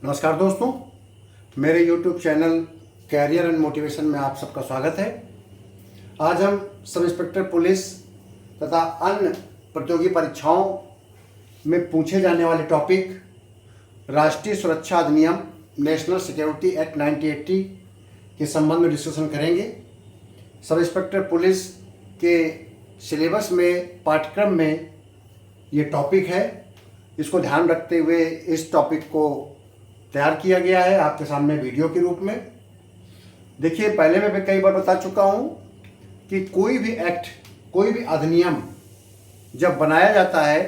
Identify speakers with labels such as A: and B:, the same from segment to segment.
A: नमस्कार दोस्तों, मेरे YouTube channel career and motivation में आप सबका स्वागत है। आज हम सब इंस्पेक्टर पुलिस तथा अन्य प्रतियोगी परीक्षाओं में पूछे जाने वाले टॉपिक राष्ट्रीय सुरक्षा अधिनियम नेशनल सिक्योरिटी एक्ट 1980 के संबंध में डिस्कशन करेंगे। सब इंस्पेक्टर पुलिस के सिलेबस में पाठ्यक्रम में ये टॉपिक है। इसको ध्यान रखते हुए इस टॉपिक को तैयार किया गया है आपके सामने वीडियो के रूप में। देखिए, पहले मैं कई बार बता चुका हूँ कि कोई भी एक्ट, कोई भी अधिनियम जब बनाया जाता है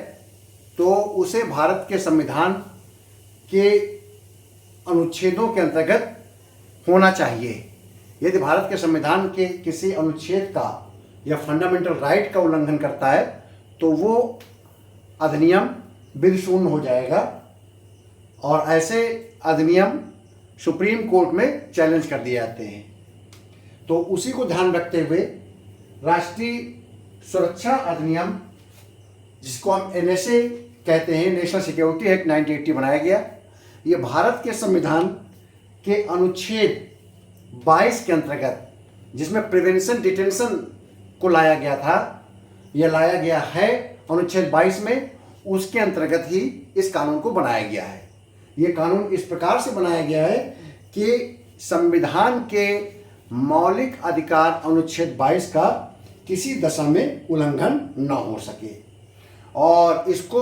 A: तो उसे भारत के संविधान के अनुच्छेदों के अंतर्गत होना चाहिए। यदि भारत के संविधान के किसी अनुच्छेद का या फंडामेंटल राइट का उल्लंघन करता है तो वो अधिनियम बिल शून्य हो जाएगा और ऐसे अधिनियम सुप्रीम कोर्ट में चैलेंज कर दिए जाते हैं। तो उसी को ध्यान रखते हुए राष्ट्रीय सुरक्षा अधिनियम, जिसको हम एनएसए कहते हैं, नेशनल सिक्योरिटी एक्ट 1980 बनाया गया। ये भारत के संविधान के अनुच्छेद 22 के अंतर्गत, जिसमें प्रिवेंशन डिटेंशन को लाया गया था, यह लाया गया है अनुच्छेद 22 में, उसके अंतर्गत ही इस कानून को बनाया गया है। ये कानून इस प्रकार से बनाया गया है कि संविधान के मौलिक अधिकार अनुच्छेद 22 का किसी दशा में उल्लंघन न हो सके। और इसको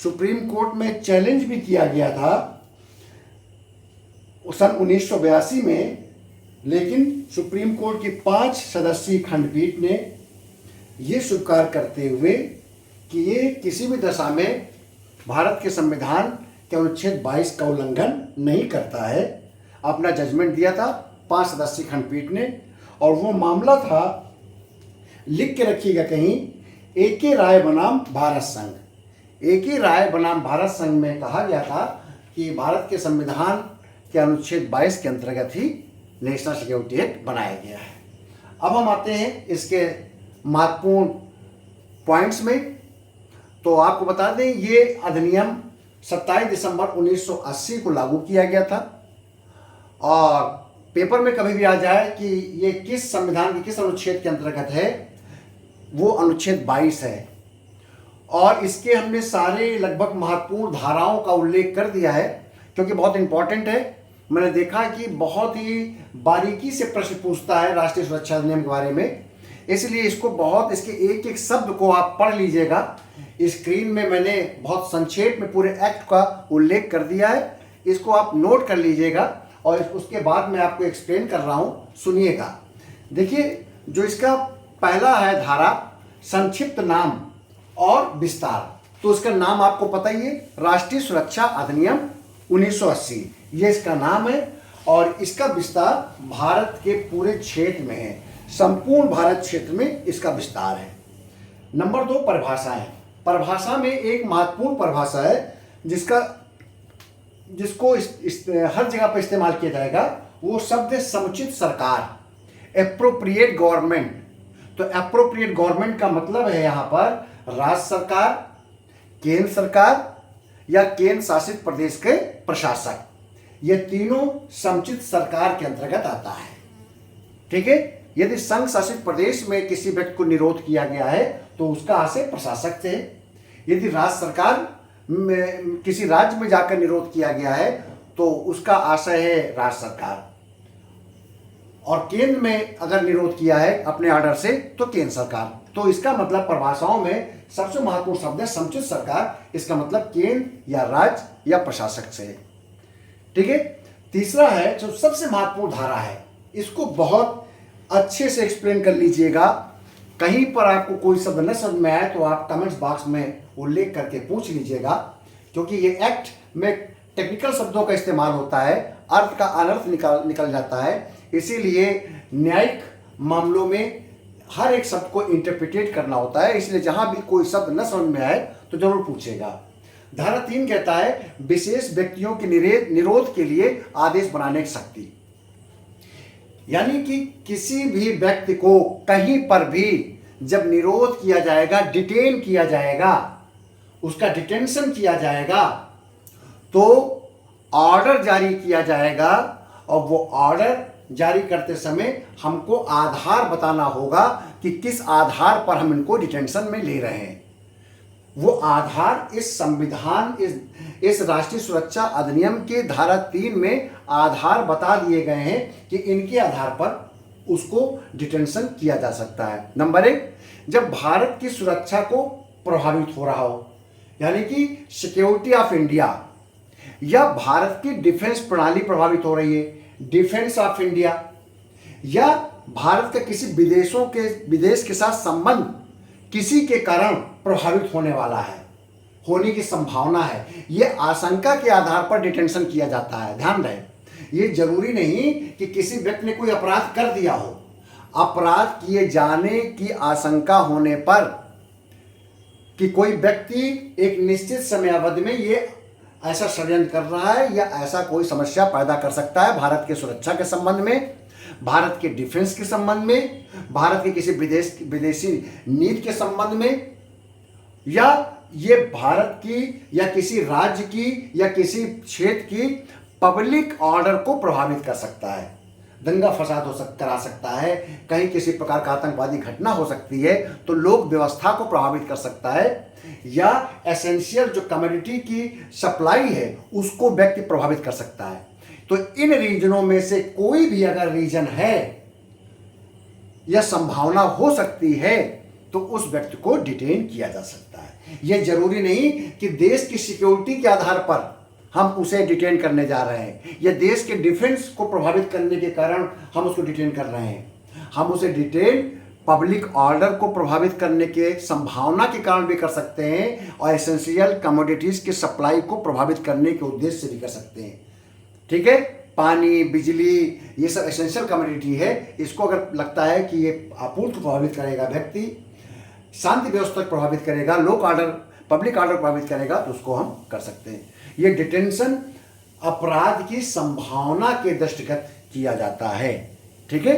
A: सुप्रीम कोर्ट में चैलेंज भी किया गया था सन 1982 में, लेकिन सुप्रीम कोर्ट की 5 सदस्यीय खंडपीठ ने ये स्वीकार करते हुए कि ये किसी भी दशा में भारत के संविधान के अनुच्छेद 22 का उल्लंघन नहीं करता है, अपना जजमेंट दिया था 5 सदस्यीय खंडपीठ ने। और वो मामला था, लिख के रखिएगा कहीं, एके राय बनाम भारत संघ। एके राय बनाम भारत संघ में कहा गया था कि भारत के संविधान के अनुच्छेद 22 के अंतर्गत ही नेशनल सिक्योरिटी एक्ट बनाया गया है। अब हम आते हैं इसके महत्वपूर्ण पॉइंट्स में। तो आपको बता दें, ये अधिनियम 27 दिसंबर 1980 को लागू किया गया था। और पेपर में कभी भी आ जाए कि ये किस संविधान के किस अनुच्छेद के अंतर्गत है, वो अनुच्छेद 22 है। और इसके हमने सारे लगभग महत्वपूर्ण धाराओं का उल्लेख कर दिया है, क्योंकि बहुत इंपॉर्टेंट है। मैंने देखा कि बहुत ही बारीकी से प्रश्न पूछता है राष्ट्रीय सुरक्षा अधिनियम के बारे में, इसलिए इसको बहुत, इसके एक एक शब्द को आप पढ़ लीजिएगा। स्क्रीन में मैंने बहुत संक्षेप में पूरे एक्ट का उल्लेख कर दिया है, इसको आप नोट कर लीजिएगा और उसके बाद मैं आपको एक्सप्लेन कर रहा हूँ, सुनिएगा। देखिए, जो इसका पहला है धारा, संक्षिप्त नाम और विस्तार। तो इसका नाम आपको पता ही है, राष्ट्रीय सुरक्षा अधिनियम 1980, ये इसका नाम है। और इसका विस्तार भारत के पूरे क्षेत्र में है, संपूर्ण भारत क्षेत्र में इसका विस्तार है। नंबर 2, परिभाषाएं। परिभाषा में एक महत्वपूर्ण परिभाषा है जिसको हर जगह पर इस्तेमाल किया जाएगा, वो शब्द है समुचित सरकार, एप्रोप्रिएट गवर्नमेंट। तो एप्रोप्रिएट गवर्नमेंट का मतलब है यहाँ पर राज्य सरकार, केंद्र सरकार या केंद्र शासित प्रदेश के प्रशासक, ये तीनों समुचित सरकार के अंतर्गत आता है। ठीक है। यदि संघ शासित प्रदेश में किसी व्यक्ति को निरोध किया गया है तो उसका आशय प्रशासक से। यदि राज्य सरकार में किसी राज्य में जाकर निरोध किया गया है तो उसका आशय है राज्य सरकार। और केंद्र में अगर निरोध किया है अपने ऑर्डर से तो केंद्र सरकार। तो इसका मतलब परिभाषाओं में सबसे महत्वपूर्ण शब्द है समुचित सरकार, इसका मतलब केंद्र या राज्य या प्रशासक से। ठीक है। तीसरा है, जो सबसे महत्वपूर्ण धारा है, इसको बहुत अच्छे से एक्सप्लेन कर लीजिएगा। कहीं पर आपको कोई शब्द न समझ में आए तो आप कमेंट्स बॉक्स में उल्लेख करके पूछ लीजिएगा, क्योंकि ये एक्ट में टेक्निकल शब्दों का इस्तेमाल होता है, अर्थ का अनर्थ निकल जाता है। इसीलिए न्यायिक मामलों में हर एक शब्द को इंटरप्रिटेट करना होता है, इसलिए जहां भी कोई शब्द न समझ में आए तो जरूर पूछेगा। धारा 3 कहता है विशेष व्यक्तियों के निरोध के लिए आदेश बनाने की शक्ति। यानी कि किसी भी व्यक्ति को कहीं पर भी जब निरोध किया जाएगा, डिटेन किया जाएगा, उसका डिटेंशन किया जाएगा, तो ऑर्डर जारी किया जाएगा और वो ऑर्डर जारी करते समय हमको आधार बताना होगा कि किस आधार पर हम इनको डिटेंशन में ले रहे हैं। वो आधार इस संविधान, इस राष्ट्रीय सुरक्षा अधिनियम के धारा 3 में आधार बता दिए गए हैं कि इनके आधार पर उसको डिटेंशन किया जा सकता है। नंबर 1, जब भारत की सुरक्षा को प्रभावित हो रहा हो, यानी कि सिक्योरिटी ऑफ इंडिया या भारत की डिफेंस प्रणाली प्रभावित हो रही है, डिफेंस ऑफ इंडिया, या भारत के किसी विदेश के साथ संबंध किसी के कारण प्रभावित होने वाला है, होने की संभावना है, ये आशंका के आधार पर डिटेंशन किया जाता है। ध्यान रहे, ये जरूरी नहीं कि किसी व्यक्ति ने कोई अपराध कर दिया हो। अपराध किए जाने की आशंका होने पर कि कोई व्यक्ति एक निश्चित समयावधि में ये ऐसा षड्यंत्र कर रहा है या ऐसा कोई समस्या पैदा कर सकता है भारत के सुरक्षा के संबंध में, भारत के डिफेंस के संबंध में, भारत के किसी विदेशी नीति के संबंध में, या ये भारत की या किसी राज्य की या किसी क्षेत्र की पब्लिक ऑर्डर को प्रभावित कर सकता है, दंगा फसाद करा सकता है, कहीं किसी प्रकार का आतंकवादी घटना हो सकती है तो लोक व्यवस्था को प्रभावित कर सकता है, या एसेंशियल जो कमोडिटी की सप्लाई है उसको व्यक्ति प्रभावित कर सकता है। तो इन रीजनों में से कोई भी अगर रीजन है या संभावना हो सकती है तो उस व्यक्ति को डिटेन किया जा सकता है। यह जरूरी नहीं कि देश की सिक्योरिटी के आधार पर हम उसे डिटेन करने जा रहे हैं या देश के डिफेंस को प्रभावित करने के कारण हम उसको डिटेन कर रहे हैं। हम उसे डिटेन पब्लिक ऑर्डर को प्रभावित करने के संभावना के कारण भी कर सकते हैं और एसेंशियल कमोडिटीज की सप्लाई को प्रभावित करने के उद्देश्य से भी कर सकते हैं। ठीक है, पानी, बिजली, ये सब एसेंशियल कमोडिटी है, इसको अगर लगता है कि ये आपूर्ति को प्रभावित करेगा, व्यक्ति शांति व्यवस्था को प्रभावित करेगा, लोक ऑर्डर, पब्लिक ऑर्डर प्रभावित करेगा, तो उसको हम कर सकते हैं। ये डिटेंशन अपराध की संभावना के दृष्टिगत किया जाता है। ठीक है,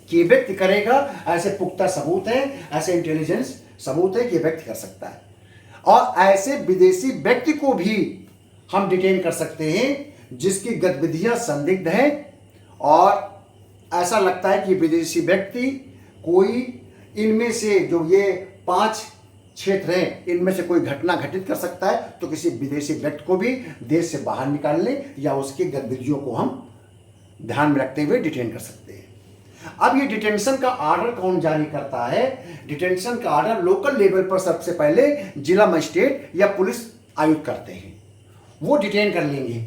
A: कि व्यक्ति करेगा, ऐसे पुख्ता सबूत हैं, ऐसे इंटेलिजेंस सबूत है कि व्यक्ति कर सकता है। और ऐसे विदेशी व्यक्ति को भी हम डिटेन कर सकते हैं जिसकी गतिविधियां संदिग्ध हैं और ऐसा लगता है कि विदेशी व्यक्ति कोई इनमें से जो ये 5 क्षेत्र हैं इनमें से कोई घटना घटित कर सकता है, तो किसी विदेशी व्यक्ति को भी देश से बाहर निकालने या उसकी गतिविधियों को हम ध्यान में रखते हुए डिटेन कर सकते हैं। अब ये डिटेंशन का ऑर्डर कौन जारी करता है? डिटेंशन का ऑर्डर लोकल लेवल पर सबसे पहले जिला मजिस्ट्रेट या पुलिस आयुक्त करते हैं, वो डिटेन कर लेंगे,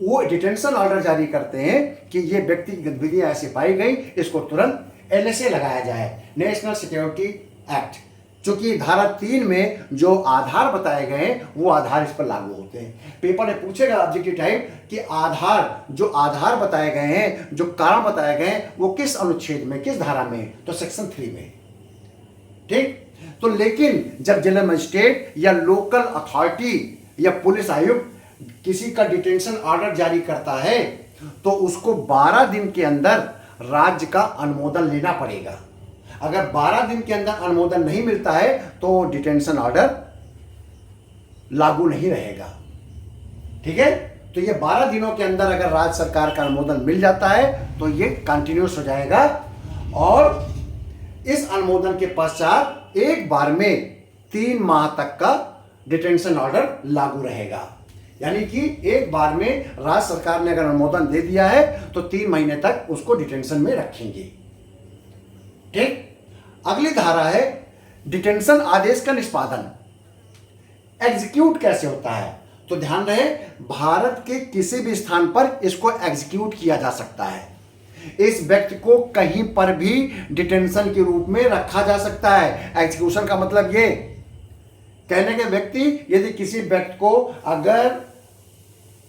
A: वो डिटेंशन ऑर्डर जारी करते हैं कि ये व्यक्ति की गतिविधियां ऐसी पाई गई, इसको तुरंत NSA लगाया जाए, नेशनल सिक्योरिटी एक्ट, क्योंकि धारा 3 में जो आधार बताए गए हैं वो आधार इस पर लागू होते हैं। पेपर में पूछेगा ऑब्जेक्टिव टाइप कि जो आधार बताए गए हैं, जो कारण बताए गए हैं, वो किस अनुच्छेद में, किस धारा में, तो सेक्शन 3 में। ठीक, तो लेकिन जब जिला मजिस्ट्रेट या लोकल अथॉरिटी या पुलिस आयुक्त किसी का डिटेंशन ऑर्डर जारी करता है तो उसको 12 दिन के अंदर राज्य का अनुमोदन लेना पड़ेगा। अगर 12 दिन के अंदर अनुमोदन नहीं मिलता है तो डिटेंशन ऑर्डर लागू नहीं रहेगा। ठीक है, तो ये 12 दिनों के अंदर अगर राज्य सरकार का अनुमोदन मिल जाता है तो ये कंटिन्यूस हो जाएगा और इस अनुमोदन के पश्चात एक बार में 3 माह तक का डिटेंशन ऑर्डर लागू रहेगा। यानी कि एक बार में राज्य सरकार ने अगर अनुमोदन दे दिया है तो 3 महीने तक उसको डिटेंशन में रखेंगे। ठीक, अगली धारा है डिटेंशन आदेश का निष्पादन, एग्जीक्यूट कैसे होता है। तो ध्यान रहे, भारत के किसी भी स्थान पर इसको एग्जीक्यूट किया जा सकता है। इस व्यक्ति को कहीं पर भी डिटेंशन के रूप में रखा जा सकता है। एग्जीक्यूशन का मतलब ये कहने के व्यक्ति, यदि किसी व्यक्ति को अगर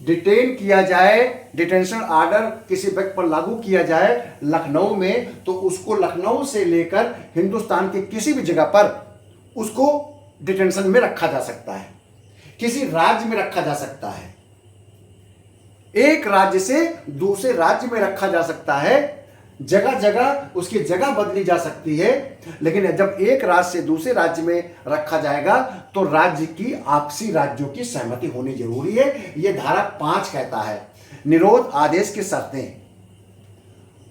A: डिटेन किया जाए, डिटेंशन ऑर्डर किसी व्यक्ति पर लागू किया जाए लखनऊ में, तो उसको लखनऊ से लेकर हिंदुस्तान के किसी भी जगह पर उसको डिटेंशन में रखा जा सकता है, किसी राज्य में रखा जा सकता है, एक राज्य से दूसरे राज्य में रखा जा सकता है, जगह जगह उसकी जगह बदली जा सकती है, लेकिन जब एक राज्य से दूसरे राज्य में रखा जाएगा तो राज्य की आपसी राज्यों की सहमति होनी जरूरी है। यह धारा 5 कहता है। निरोध आदेश की शर्तें,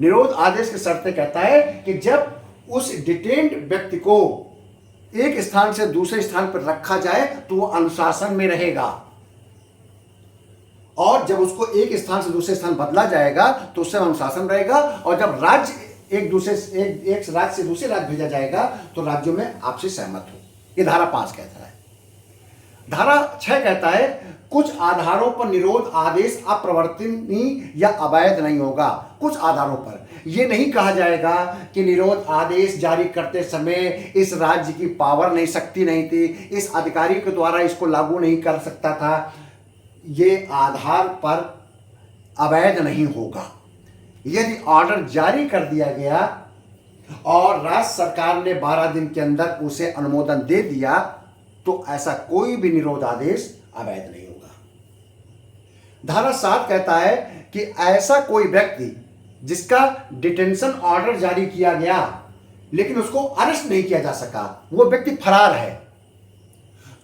A: निरोध आदेश की शर्तें कहता है कि जब उस डिटेन्ड व्यक्ति को एक स्थान से दूसरे स्थान पर रखा जाए तो वो अनुशासन में रहेगा, और जब उसको एक स्थान से दूसरे स्थान बदला जाएगा तो उससे अनुशासन रहेगा, और जब राज्य एक राज्य से दूसरे राज्य भेजा जाएगा तो राज्यों में आपसी सहमत हो। ये धारा 5 कहता है। धारा 6 कहता है कुछ आधारों पर निरोध आदेश अप्रवर्तनीय या अवैध नहीं होगा। कुछ आधारों पर यह नहीं कहा जाएगा कि निरोध आदेश जारी करते समय इस राज्य की पावर नहीं, शक्ति नहीं थी, इस अधिकारी के द्वारा इसको लागू नहीं कर सकता था। ये आधार पर अवैध नहीं होगा। यदि ऑर्डर जारी कर दिया गया और राज्य सरकार ने 12 दिन के अंदर उसे अनुमोदन दे दिया तो ऐसा कोई भी निरोध आदेश अवैध नहीं होगा। धारा 7 कहता है कि ऐसा कोई व्यक्ति जिसका डिटेंशन ऑर्डर जारी किया गया लेकिन उसको अरेस्ट नहीं किया जा सका, वो व्यक्ति फरार है,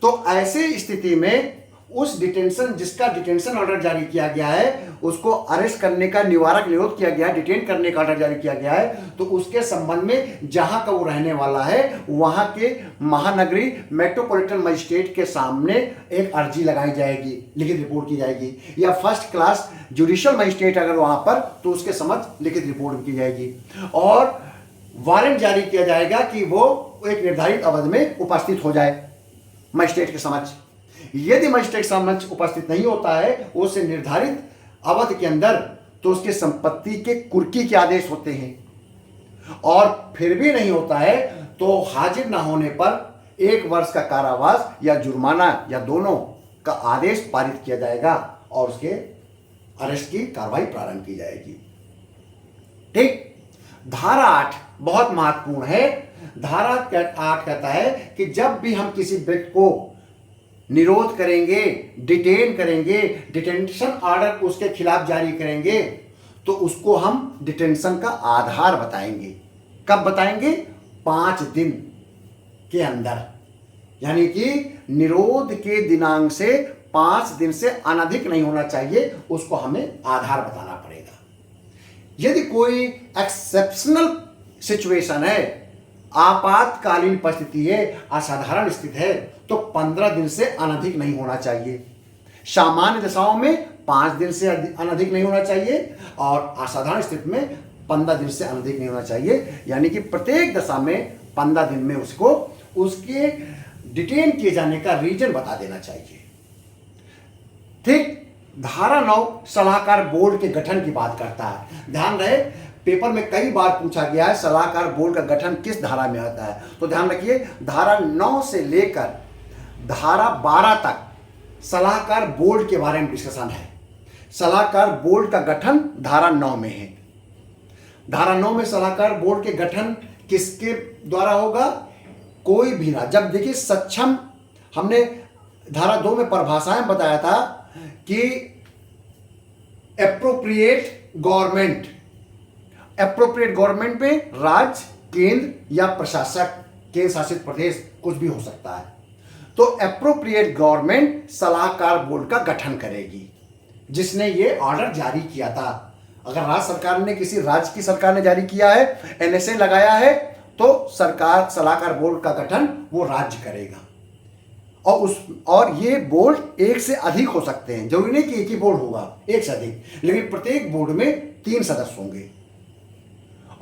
A: तो ऐसे स्थिति में उस जिसका डिटेंशन ऑर्डर जारी किया गया है उसको अरेस्ट करने का निवारक निरोध किया गया है, डिटेन करने का ऑर्डर जारी किया गया है, तो उसके संबंध में जहां का वो रहने वाला है वहां के महानगरीय मेट्रोपॉलिटन मजिस्ट्रेट के सामने एक अर्जी लगाई जाएगी, लिखित रिपोर्ट की जाएगी, या फर्स्ट क्लास जुडिशियल मजिस्ट्रेट अगर वहां पर तो उसके समक्ष लिखित रिपोर्ट की जाएगी, और वारंट जारी किया जाएगा कि वो एक निर्धारित अवधि में उपस्थित हो जाए मजिस्ट्रेट के समक्ष। यदि मजिस्ट्रेट समक्ष उपस्थित नहीं होता है उसे निर्धारित अवधि के अंदर तो उसकी संपत्ति के कुर्की के आदेश होते हैं, और फिर भी नहीं होता है तो हाजिर न होने पर 1 वर्ष का कारावास या जुर्माना या दोनों का आदेश पारित किया जाएगा और उसके अरेस्ट की कार्रवाई प्रारंभ की जाएगी। ठीक। धारा 8 बहुत महत्वपूर्ण है। धारा 8 कहता है कि जब भी हम किसी व्यक्ति को निरोध करेंगे, डिटेन करेंगे, डिटेंशन ऑर्डर उसके खिलाफ जारी करेंगे तो उसको हम डिटेंशन का आधार बताएंगे। कब बताएंगे? 5 दिन के अंदर, यानी कि निरोध के दिनांक से 5 दिन से अनधिक नहीं होना चाहिए, उसको हमें आधार बताना पड़ेगा। यदि कोई एक्सेप्शनल सिचुएशन है, आपातकालीन परिस्थिति है, असाधारण स्थिति है, तो 15 दिन से अनधिक नहीं होना चाहिए। सामान्य दशाओं में 5 दिन से अनधिक नहीं होना चाहिए और असाधारण स्थिति में 15 दिन से अनधिक नहीं होना चाहिए, यानी कि प्रत्येक दशा में 15 दिन में उसको उसके डिटेन किए जाने का रीजन बता देना चाहिए। ठीक। धारा 9 सलाहकार बोर्ड के गठन की बात करता है। ध्यान रहे, पेपर में कई बार पूछा गया है सलाहकार बोर्ड का गठन किस धारा में आता है, तो ध्यान रखिए धारा 9 से लेकर धारा 12 तक सलाहकार बोर्ड के बारे में डिस्कशन है। सलाहकार बोर्ड का गठन धारा 9 में है। धारा 9 में सलाहकार बोर्ड के गठन किसके द्वारा होगा? कोई भी ना। जब देखिए सक्षम, हमने धारा 2 में परिभाषाएं बताया था कि एप्रोप्रिएट गवर्नमेंट, एप्रोप्रिएट गवर्नमेंट में राज्य, केंद्र या प्रशासक, केंद्र शासित प्रदेश कुछ भी हो सकता है। तो एप्रोप्रिएट गवर्नमेंट सलाहकार बोर्ड का गठन करेगी जिसने ये ऑर्डर जारी किया था। अगर राज्य सरकार ने, किसी राज्य की सरकार ने जारी किया है, एनएसए लगाया है, तो सरकार सलाहकार बोर्ड का गठन वो राज्य करेगा। और ये बोर्ड एक से अधिक हो सकते हैं, जरूरी नहीं कि एक ही बोर्ड होगा, एक से अधिक, लेकिन प्रत्येक बोर्ड में 3 सदस्य होंगे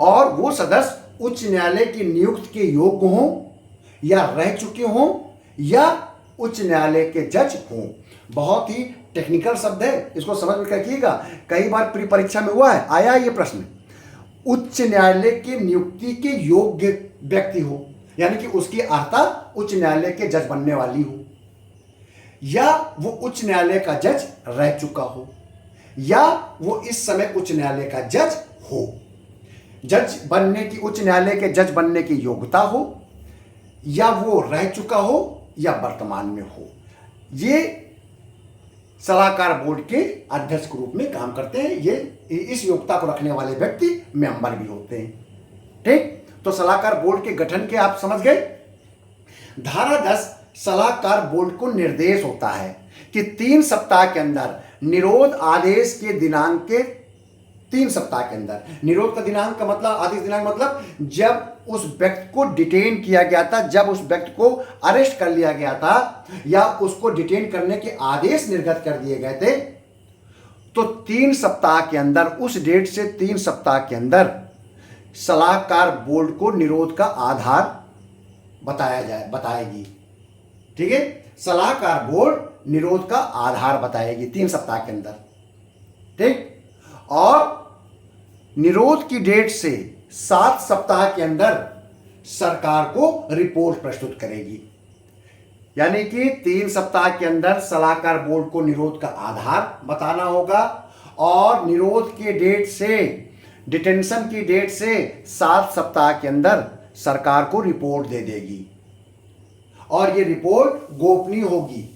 A: और वो सदस्य उच्च न्यायालय की नियुक्ति के योग्य हों या रह चुके हों या उच्च न्यायालय के जज हों। बहुत ही टेक्निकल शब्द है, इसको समझ में रखिएगा। कई बार प्री परीक्षा में हुआ है, आया है ये प्रश्न। उच्च न्यायालय की नियुक्ति के योग्य व्यक्ति हो, यानी कि उसकी अर्हता उच्च न्यायालय के जज बनने वाली हो, या वो उच्च न्यायालय का जज रह चुका हो, या वो इस समय उच्च न्यायालय का जज हो। जज बनने की, उच्च न्यायालय के जज बनने की योग्यता हो, या वो रह चुका हो या वर्तमान में हो। ये सलाहकार बोर्ड के अध्यक्ष के रूप में काम करते हैं। ये इस योग्यता को रखने वाले व्यक्ति मेंबर भी होते हैं। ठीक, तो सलाहकार बोर्ड के गठन के आप समझ गए। धारा 10 सलाहकार बोर्ड को निर्देश होता है कि 3 सप्ताह के अंदर निरोध आदेश के दिनांक के 3 सप्ताह के अंदर, निरोध का दिनांक का मतलब, आदेश दिनांक मतलब जब उस व्यक्ति को डिटेन किया गया था, जब उस व्यक्ति को अरेस्ट कर लिया गया था या उसको डिटेन करने के आदेश निर्गत कर दिए गए थे, तो 3 सप्ताह के अंदर, उस डेट से 3 सप्ताह के अंदर सलाहकार बोर्ड को निरोध का आधार बताएगी। ठीक है, सलाहकार बोर्ड निरोध का आधार बताएगी 3 सप्ताह के अंदर। ठीक, और निरोध की डेट से 7 सप्ताह के अंदर सरकार को रिपोर्ट प्रस्तुत करेगी। यानी कि 3 सप्ताह के अंदर सलाहकार बोर्ड को निरोध का आधार बताना होगा और निरोध के डेट से, डिटेंशन की डेट से 7 सप्ताह के अंदर सरकार को रिपोर्ट दे देगी और ये रिपोर्ट गोपनीय होगी।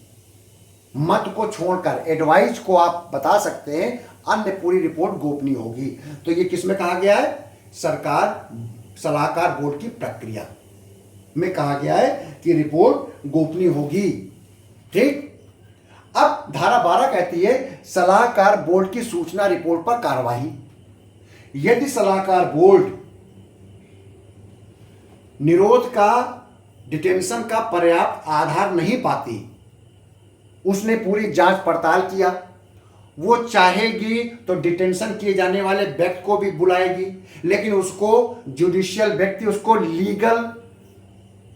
A: मत को छोड़कर, एडवाइस को आप बता सकते हैं, अन्य पूरी रिपोर्ट गोपनीय होगी। तो ये किस में कहा गया है? सलाहकार बोर्ड की प्रक्रिया में कहा गया है कि रिपोर्ट गोपनीय होगी। ठीक, अब धारा 12 कहती है सलाहकार बोर्ड की सूचना रिपोर्ट पर कार्यवाही। यदि सलाहकार बोर्ड निरोध का, डिटेंशन का पर्याप्त आधार नहीं पाती, उसने पूरी जांच पड़ताल किया, वो चाहेगी तो डिटेंशन किए जाने वाले व्यक्ति को भी बुलाएगी, लेकिन उसको जुडिशियल व्यक्ति, उसको लीगल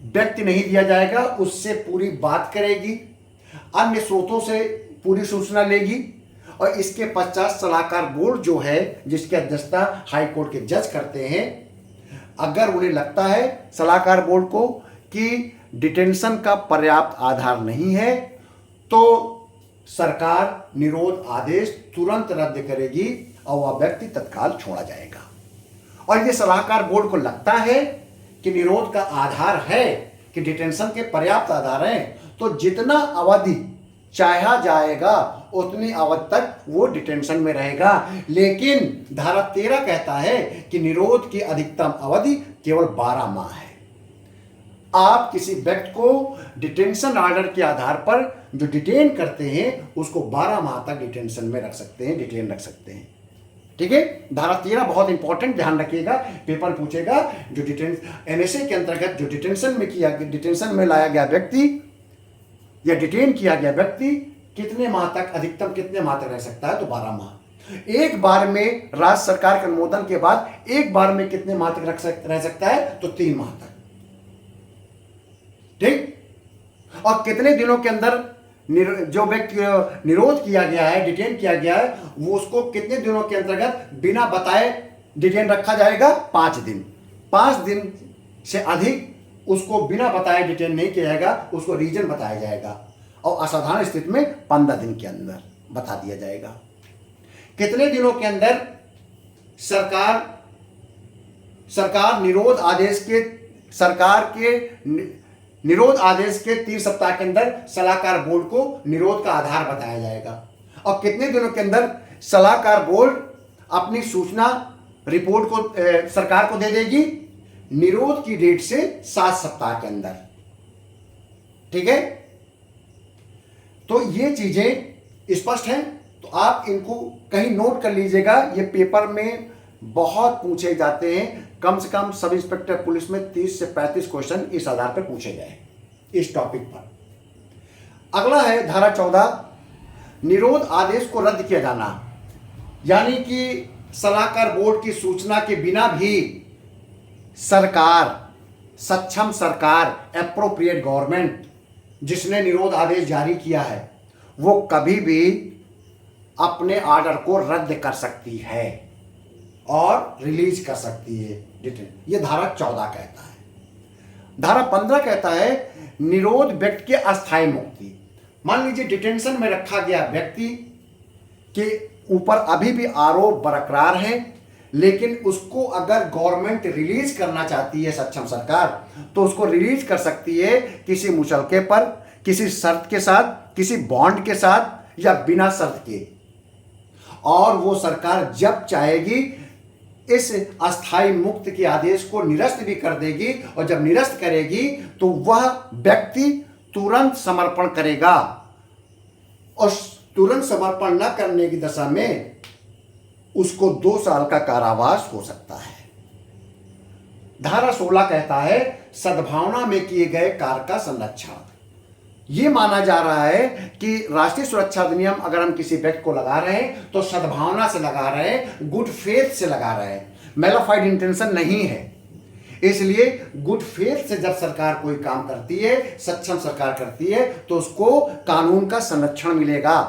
A: व्यक्ति नहीं दिया जाएगा, उससे पूरी बात करेगी, अन्य स्रोतों से पूरी सूचना लेगी और इसके पश्चात सलाहकार बोर्ड जो है, जिसकी अध्यक्षता हाई कोर्ट के जज करते हैं, अगर उन्हें लगता है सलाहकार बोर्ड को कि डिटेंशन का पर्याप्त आधार नहीं है, तो सरकार निरोध आदेश तुरंत रद्द करेगी और वह व्यक्ति तत्काल छोड़ा जाएगा। और ये सलाहकार बोर्ड को लगता है कि निरोध का आधार है, कि डिटेंशन के पर्याप्त आधार हैं, तो जितना अवधि चाहा जाएगा उतनी अवधि तक वो डिटेंशन में रहेगा। लेकिन धारा 13 कहता है कि निरोध की अधिकतम अवधि केवल 12 माह है। आप किसी व्यक्ति को डिटेंशन ऑर्डर के आधार पर जो डिटेन करते हैं उसको 12 माह तक डिटेंशन में रख सकते हैं, डिटेन रख सकते हैं। ठीक है, धारा 13 बहुत इंपॉर्टेंट, ध्यान रखिएगा, पेपर पूछेगा। जो एनएसए के अंतर्गत जो डिटेंशन में लाया गया व्यक्ति या डिटेन किया गया व्यक्ति कितने माह तक, अधिकतम कितने माह तक रह सकता है? तो 12 माह। एक बार में राज्य सरकार के अनुमोदन के बाद एक बार में कितने माह तक रह सकता है? तो 3 माह तक। ठीक, और कितने दिनों के अंदर जो व्यक्ति निरोध किया गया है, डिटेन किया गया है, वो उसको कितने दिनों के अंतर्गत बिना बताए डिटेन रखा जाएगा? 5 दिन। 5 दिन से अधिक उसको बिना बताए डिटेन नहीं किया जाएगा, उसको रीजन बताया जाएगा और असाधारण स्थिति में 15 दिन के अंदर बता दिया जाएगा। कितने दिनों के अंदर सरकार निरोध आदेश के 3 सप्ताह के अंदर सलाहकार बोर्ड को निरोध का आधार बताया जाएगा और कितने दिनों के अंदर सलाहकार बोर्ड अपनी सूचना रिपोर्ट को सरकार को दे देगी? निरोध की डेट से 7 सप्ताह के अंदर। ठीक है, तो ये चीजें स्पष्ट हैं, तो आप इनको कहीं नोट कर लीजिएगा। ये पेपर में बहुत पूछे जाते हैं, कम से कम सब इंस्पेक्टर पुलिस में 30 से 35 क्वेश्चन इस आधार पर पूछे गए इस टॉपिक पर। अगला है धारा 14, निरोध आदेश को रद्द किया जाना। यानी कि सलाहकार बोर्ड की सूचना के बिना भी सक्षम सरकार, एप्रोप्रिएट गवर्नमेंट जिसने निरोध आदेश जारी किया है, वो कभी भी अपने ऑर्डर को रद्द कर सकती है और रिलीज कर सकती है। ये धारा 14 कहता है। धारा 15 कहता है निरोध व्यक्ति के अस्थायी मुक्ति। मान लीजिए डिटेंशन में रखा गया व्यक्ति के ऊपर अभी भी आरोप बरकरार है, लेकिन उसको अगर गवर्नमेंट रिलीज करना चाहती है, सक्षम सरकार, तो उसको रिलीज कर सकती है किसी मुचलके पर, किसी शर्त के साथ, किसी बॉन्ड के साथ या बिना शर्त के। और वो सरकार जब चाहेगी इस अस्थाई मुक्त के आदेश को निरस्त भी कर देगी, और जब निरस्त करेगी तो वह व्यक्ति तुरंत समर्पण करेगा, और तुरंत समर्पण न करने की दशा में उसको 2 साल का कारावास हो सकता है। धारा 16 कहता है सद्भावना में किए गए कार्य का संरक्षण। ये माना जा रहा है कि राष्ट्रीय सुरक्षा अधिनियम अगर हम किसी व्यक्ति को लगा रहे हैं तो सद्भावना से लगा रहे हैं, गुड फेथ से लगा रहे हैं, मैलाफाइड इंटेंशन नहीं है। इसलिए गुड फेथ से जब सरकार कोई काम करती है, सक्षम सरकार करती है, तो उसको कानून का संरक्षण मिलेगा।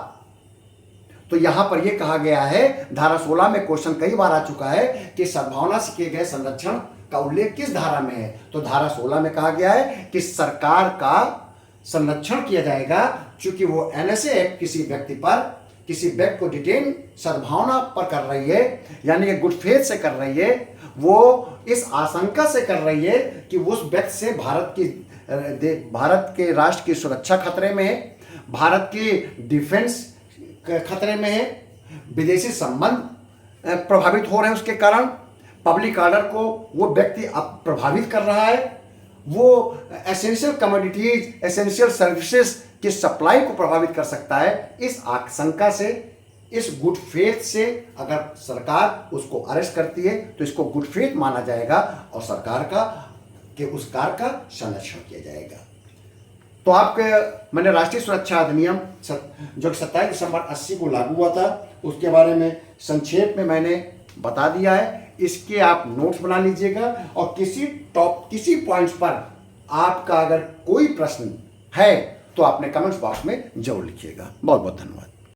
A: तो यहां पर यह कहा गया है, धारा 16 में क्वेश्चन कई बार आ चुका है कि सद्भावना से किए गए संरक्षण का उल्लेख किस धारा में है। तो धारा 16 में कहा गया है कि सरकार का संरक्षण किया जाएगा, चूंकि वो एनएसए एक्ट किसी व्यक्ति को डिटेन सद्भावना पर कर रही है, यानी कि गुड फेथ से कर रही है। वो इस आशंका से कर रही है कि उस व्यक्ति से भारत के राष्ट्र की सुरक्षा खतरे में है, भारत की डिफेंस खतरे में है, विदेशी संबंध प्रभावित हो रहे हैं, उसके कारण पब्लिक ऑर्डर को वो व्यक्ति अब प्रभावित कर रहा है, वो एसेंशियल कमोडिटीज, एसेंशियल सर्विसेज की सप्लाई को प्रभावित कर सकता है। इस आशंका से, इस गुड फेथ से अगर सरकार उसको अरेस्ट करती है तो इसको गुड फेथ माना जाएगा और सरकार का कि उस कार्य का संरक्षण किया जाएगा। तो मैंने राष्ट्रीय सुरक्षा अधिनियम जो 27 दिसंबर 80 को लागू हुआ था उसके बारे में संक्षेप में मैंने बता दिया है। इसके आप नोट्स बना लीजिएगा, और किसी पॉइंट्स पर आपका अगर कोई प्रश्न है तो आपने कमेंट्स बॉक्स में जरूर लिखिएगा। बहुत बहुत धन्यवाद।